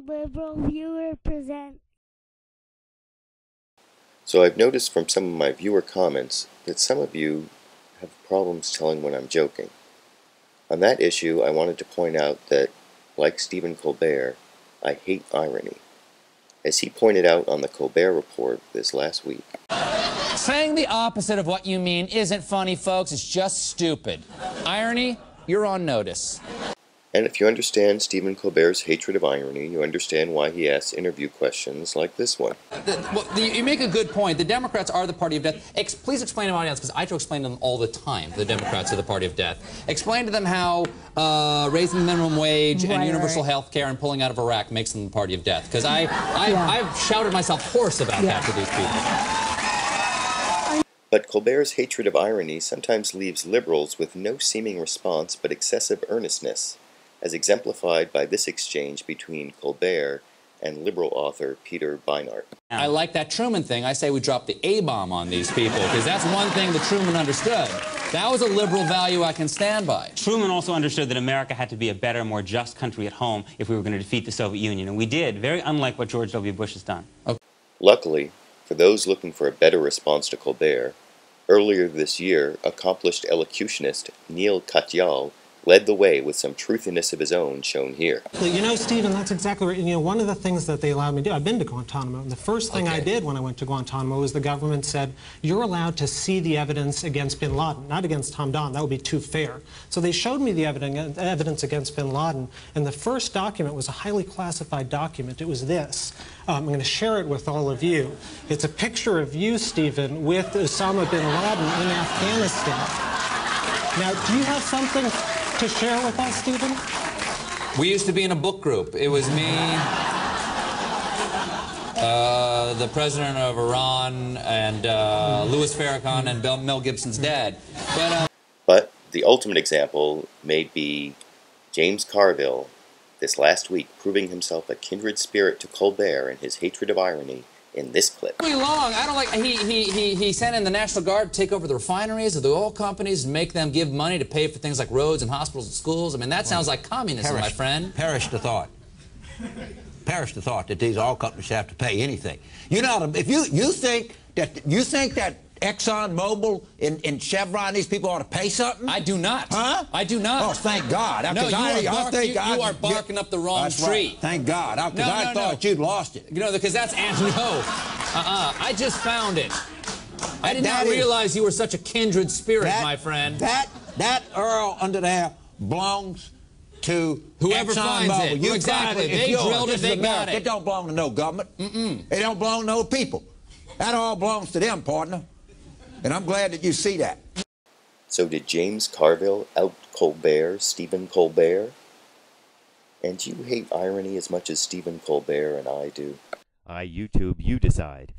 Liberal Viewer present. So I've noticed from some of my viewer comments that some of you have problems telling when I'm joking. On that issue, I wanted to point out that, like Stephen Colbert, I hate irony. As he pointed out on the Colbert Report this last week. Saying the opposite of what you mean isn't funny, folks. It's just stupid. Irony, you're on notice. And if you understand Stephen Colbert's hatred of irony, you understand why he asks interview questions like this one. You make a good point. The Democrats are the party of death. Please explain to my audience, because I try to explain to them all the time, the Democrats are the party of death. Explain to them how raising the minimum wage and universal health care and pulling out of Iraq makes them the party of death. Because I've shouted myself hoarse about that to these people. But Colbert's hatred of irony sometimes leaves liberals with no seeming response but excessive earnestness, as exemplified by this exchange between Colbert and liberal author Peter Beinart. I like that Truman thing. I say we drop the A-bomb on these people, because that's one thing that Truman understood. That was a liberal value I can stand by. Truman also understood that America had to be a better, more just country at home if we were going to defeat the Soviet Union, and we did, very unlike what George W. Bush has done. Okay. Luckily, for those looking for a better response to Colbert, earlier this year, accomplished elocutionist Neal Katyal led the way with some truthiness of his own shown here. You know, Stephen, that's exactly right. You know, one of the things that they allowed me to do, I've been to Guantanamo, and the first thing I did when I went to Guantanamo was the government said, you're allowed to see the evidence against bin Laden, not against Tom Don. That would be too fair. So they showed me the evidence against bin Laden, and the first document was a highly classified document. It was this. I'm going to share it with all of you. It's a picture of you, Stephen, with Osama bin Laden in Afghanistan. Now, do you have something to share with us, Stephen? We used to be in a book group. It was me, the president of Iran, and Louis Farrakhan, and Mel Gibson's dad. But the ultimate example may be James Carville, this last week, proving himself a kindred spirit to Colbert and his hatred of irony in this clip. Really long. I don't like. He sent in the National Guard to take over the refineries of the oil companies and make them give money to pay for things like roads and hospitals and schools. I mean, that sounds like communism, my friend. Perish the thought. Perish the thought that these oil companies have to pay anything. You know, if you think that Exxon Mobil and Chevron, these people ought to pay something? I do not. Huh? I do not. Oh, thank God. No, you are barking up the wrong tree. Right. Thank God. Because I thought you'd lost it. You know, because that's no. I just found it. I did not realize you were such a kindred spirit, my friend. That Earl under there belongs to whoever finds it. You exactly. They drilled it, they got it. It don't belong to no government. It don't belong to no people. That all belongs to them, partner. And I'm glad that you see that. So did James Carville out-Colbert Stephen Colbert? And do you hate irony as much as Stephen Colbert and I do? YouTube, you decide.